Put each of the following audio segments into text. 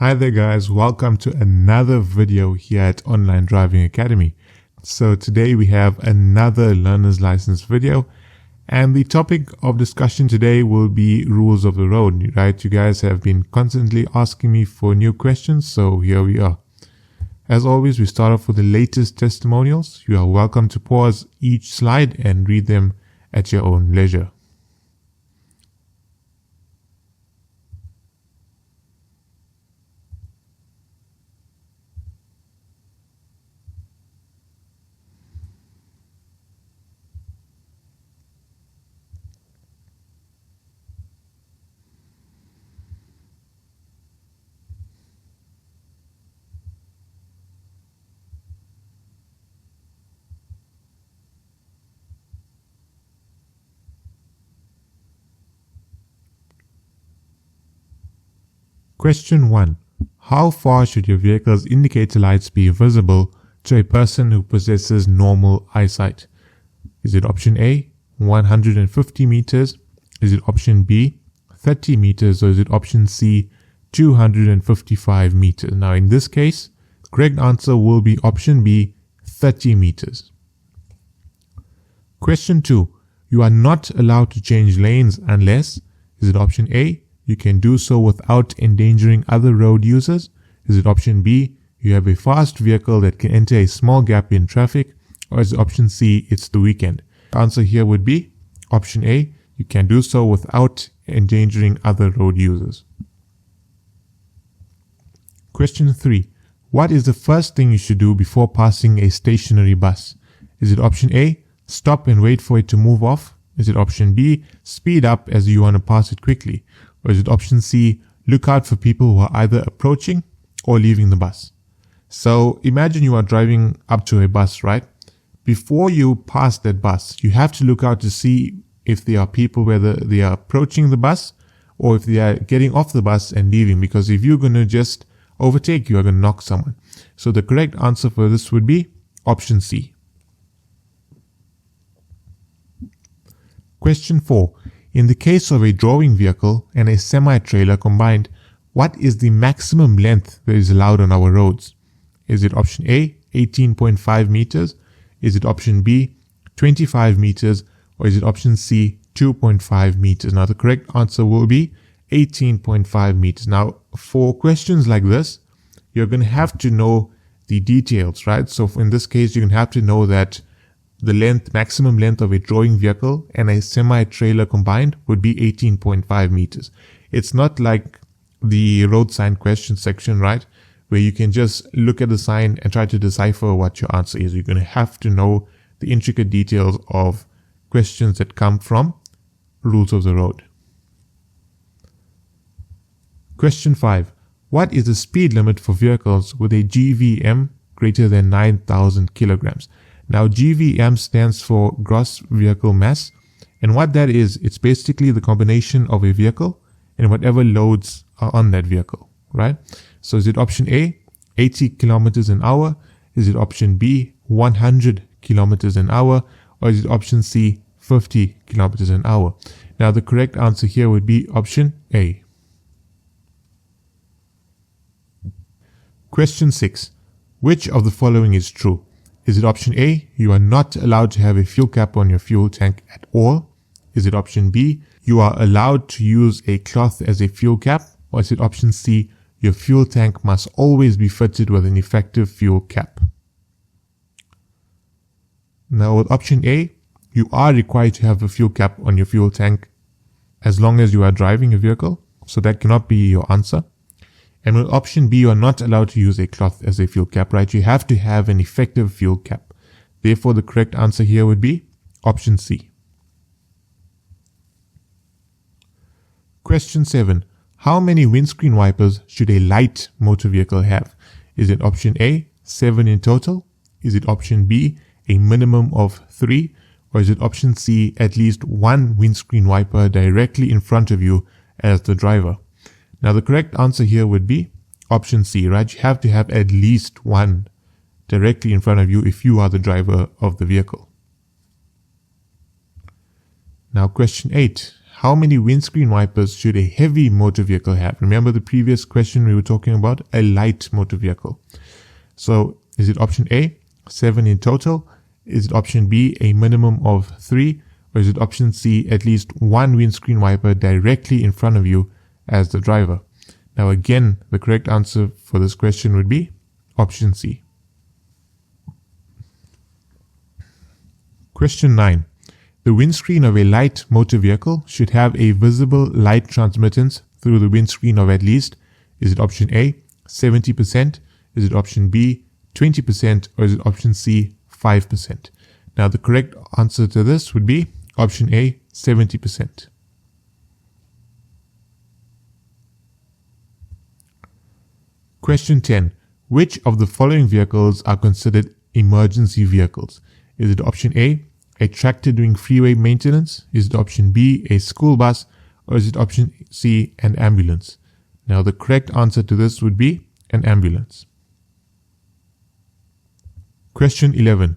Hi there guys, welcome to another video here at Online Driving Academy. So today we have another learner's license video, and the topic of discussion today will be rules of the road, right? You guys have been constantly asking me for new questions, so here we are. As always, we start off with the latest testimonials. You are welcome to pause each slide and read them at your own leisure. Question 1. How far should your vehicle's indicator lights be visible to a person who possesses normal eyesight? Is it option A, 150 meters? Is it option B, 30 meters? Or is it option C, 255 meters? Now in this case, the correct answer will be option B, 30 meters. Question 2. You are not allowed to change lanes unless, is it option A, you can do so without endangering other road users? Is it option B, you have a fast vehicle that can enter a small gap in traffic? Or is it option C, it's the weekend? The answer here would be option A, you can do so without endangering other road users. Question 3. What is the first thing you should do before passing a stationary bus? Is it option A, stop and wait for it to move off? Is it option B, speed up as you want to pass it quickly? Or is it option C, look out for people who are either approaching or leaving the bus? So imagine you are driving up to a bus, right? Before you pass that bus, you have to look out to see if there are people, whether they are approaching the bus or if they are getting off the bus and leaving. Because if you're going to just overtake, you are going to knock someone. So the correct answer for this would be option C. Question 4. In the case of a drawing vehicle and a semi-trailer combined, what is the maximum length that is allowed on our roads? Is it option A, 18.5 meters? Is it option B, 25 meters? Or is it option C, 2.5 meters? Now the correct answer will be 18.5 meters. Now for questions like this, you're going to have to know the details, right? So in this case, you're going to have to know that the maximum length of a drawing vehicle and a semi-trailer combined would be 18.5 meters. It's not like the road sign question section, right? Where you can just look at the sign and try to decipher what your answer is. You're going to have to know the intricate details of questions that come from rules of the road. Question 5. What is the speed limit for vehicles with a GVM greater than 9,000 kilograms? Now GVM stands for gross vehicle mass, and what that is, it's basically the combination of a vehicle and whatever loads are on that vehicle, right? So is it option A, 80 kilometers an hour? Is it option B, 100 kilometers an hour? Or is it option C, 50 kilometers an hour? Now the correct answer here would be option A. Question 6. Which of the following is true? Is it option A, you are not allowed to have a fuel cap on your fuel tank at all? Is it option B, you are allowed to use a cloth as a fuel cap? Or is it option C, your fuel tank must always be fitted with an effective fuel cap? Now with option A, you are required to have a fuel cap on your fuel tank as long as you are driving a vehicle, so that cannot be your answer. And with option B, you are not allowed to use a cloth as a fuel cap, right? You have to have an effective fuel cap. Therefore, the correct answer here would be option C. Question 7. How many windscreen wipers should a light motor vehicle have? Is it option A, 7 in total? Is it option B, a minimum of 3? Or is it option C, at least 1 windscreen wiper directly in front of you as the driver? Now the correct answer here would be option C, right? You have to have at least 1 directly in front of you if you are the driver of the vehicle. Now question 8. how many windscreen wipers should a heavy motor vehicle have? Remember the previous question we were talking about a light motor vehicle. So is it option A, 7 in total? Is it option B, a minimum of 3? Or is it option C, at least one windscreen wiper directly in front of you as the driver? Now again, the correct answer for this question would be option C. Question 9. The windscreen of a light motor vehicle should have a visible light transmittance through the windscreen of at least, is it option A, 70%? Is it option B, 20%? Or is it option C, 5%? Now the correct answer to this would be option A, 70%. Question 10. Which of the following vehicles are considered emergency vehicles? Is it option A, a tractor doing freeway maintenance? Is it option B, a school bus? Or is it option C, an ambulance? Now the correct answer to this would be an ambulance. Question 11.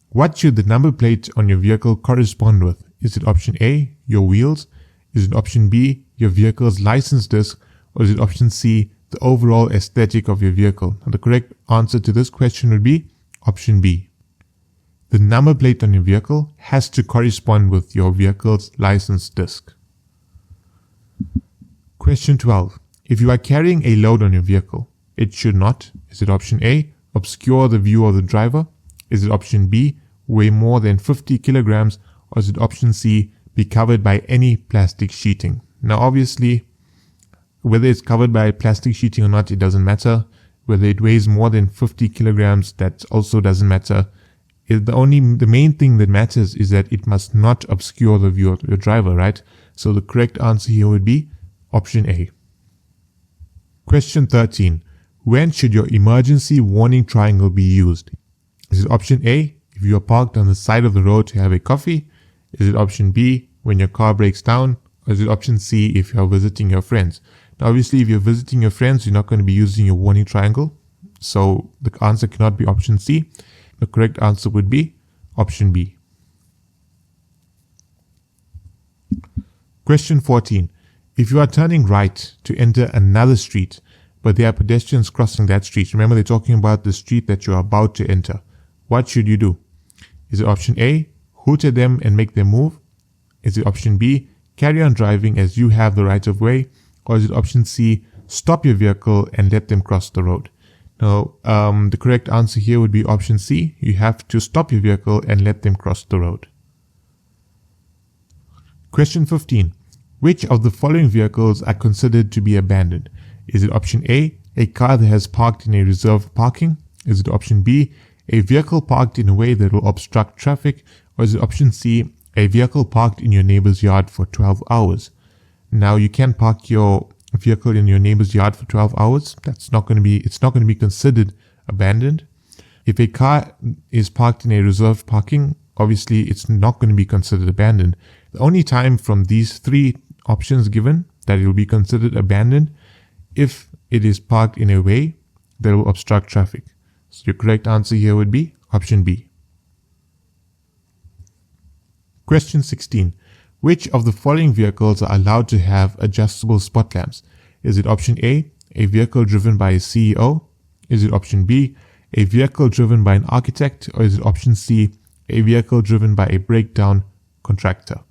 What should the number plate on your vehicle correspond with? Is it option A, your wheels? Is it option B, your vehicle's license disc? Or is it option C, the overall aesthetic of your vehicle? Now the correct answer to this question would be option B. The number plate on your vehicle has to correspond with your vehicle's license disc. Question 12. If you are carrying a load on your vehicle, it should not, is it option A, obscure the view of the driver? Is it option B, weigh more than 50 kilograms? Or is it option C, be covered by any plastic sheeting? Now obviously, whether it's covered by plastic sheeting or not, it doesn't matter. Whether it weighs more than 50 kilograms, that also doesn't matter. The main thing that matters is that it must not obscure the view of your driver, right? So the correct answer here would be option A. Question 13. When should your emergency warning triangle be used? Is it option A, if you are parked on the side of the road to have a coffee? Is it option B, when your car breaks down? Or is it option C, if you are visiting your friends? Now obviously, if you're visiting your friends, you're not going to be using your warning triangle. So the answer cannot be option C. The correct answer would be option B. Question 14. If you are turning right to enter another street, but there are pedestrians crossing that street, remember they're talking about the street that you're about to enter, what should you do? Is it option A, hoot at them and make them move? Is it option B, carry on driving as you have the right of way? Or is it option C, stop your vehicle and let them cross the road? Now, the correct answer here would be option C. You have to stop your vehicle and let them cross the road. Question 15. Which of the following vehicles are considered to be abandoned? Is it option A, a car that has parked in a reserved parking? Is it option B, a vehicle parked in a way that will obstruct traffic? Or is it option C, a vehicle parked in your neighbor's yard for 12 hours? Now, you can park your vehicle in your neighbor's yard for 12 hours. It's not going to be considered abandoned. If a car is parked in a reserved parking, obviously it's not going to be considered abandoned. The only time from these three options given that it will be considered abandoned if it is parked in a way that will obstruct traffic. So your correct answer here would be option B. Question 16. Which of the following vehicles are allowed to have adjustable spot lamps? Is it option A, a vehicle driven by a CEO? Is it option B, a vehicle driven by an architect? Or is it option C, a vehicle driven by a breakdown contractor?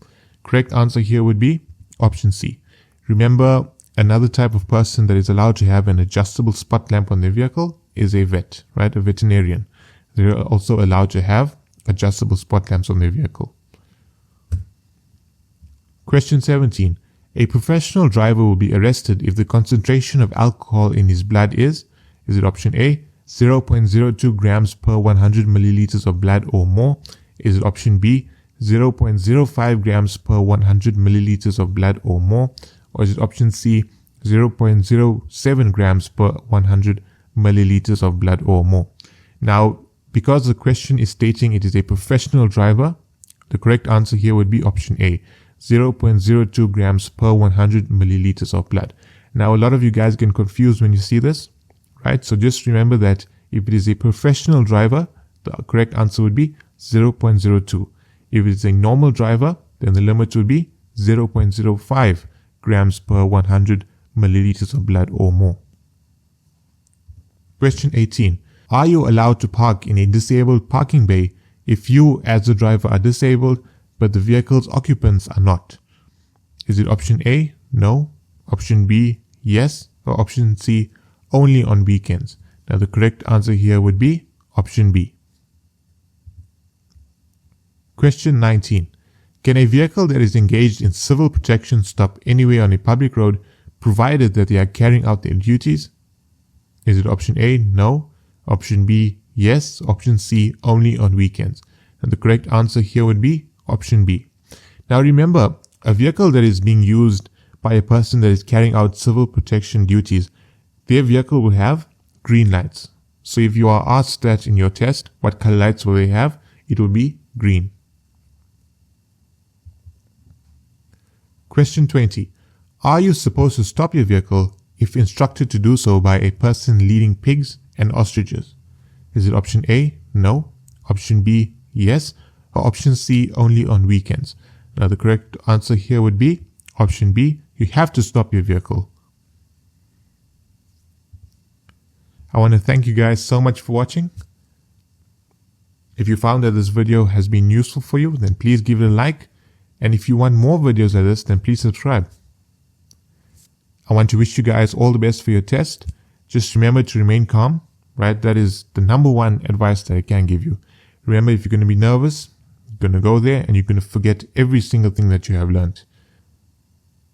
Correct answer here would be option C. Remember, another type of person that is allowed to have an adjustable spot lamp on their vehicle is a vet, right? A veterinarian. They're also allowed to have adjustable spot lamps on their vehicle. Question 17. A professional driver will be arrested if the concentration of alcohol in his blood is it option A, 0.02 grams per 100 milliliters of blood or more? Is it option B, 0.05 grams per 100 milliliters of blood or more? Or is it option C, 0.07 grams per 100 milliliters of blood or more? Now, because the question is stating it is a professional driver, the correct answer here would be option A, 0.02 grams per 100 milliliters of blood. Now, a lot of you guys get confused when you see this, right? So just remember that if it is a professional driver, the correct answer would be 0.02. If it's a normal driver, then the limit would be 0.05 grams per 100 milliliters of blood or more. Question 18. Are you allowed to park in a disabled parking bay if you as the driver are disabled but the vehicle's occupants are not? Is it option A, no, option B, yes, or option C, only on weekends? Now the correct answer here would be option B. Question 19. Can a vehicle that is engaged in civil protection stop anywhere on a public road provided that they are carrying out their duties? Is it option A, no, option B, yes, option C, only on weekends? And the correct answer here would be option B. Now remember, a vehicle that is being used by a person that is carrying out civil protection duties, their vehicle will have green lights. So if you are asked that in your test, what color lights will they have? It will be green. Question 20. Are you supposed to stop your vehicle if instructed to do so by a person leading pigs and ostriches? Is it option A, no, option B, yes, or option C, only on weekends? Now the correct answer here would be option B. You have to stop your vehicle. I want to thank you guys so much for watching. If you found that this video has been useful for you, then please give it a like. And if you want more videos like this, then please subscribe. I want to wish you guys all the best for your test. Just remember to remain calm, right? That is the number one advice that I can give you. Remember, if you're going to be nervous, you're going to go there and you're going to forget every single thing that you have learned.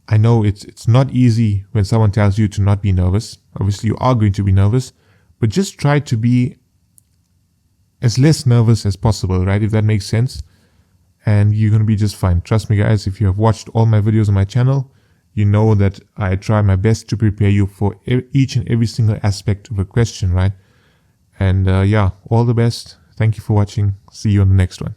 I know it's not easy when someone tells you to not be nervous. Obviously, you are going to be nervous, but just try to be as less nervous as possible, right? If that makes sense. And you're going to be just fine. Trust me, guys, if you have watched all my videos on my channel, you know that I try my best to prepare you for each and every single aspect of a question, right? And yeah, all the best. Thank you for watching. See you on the next one.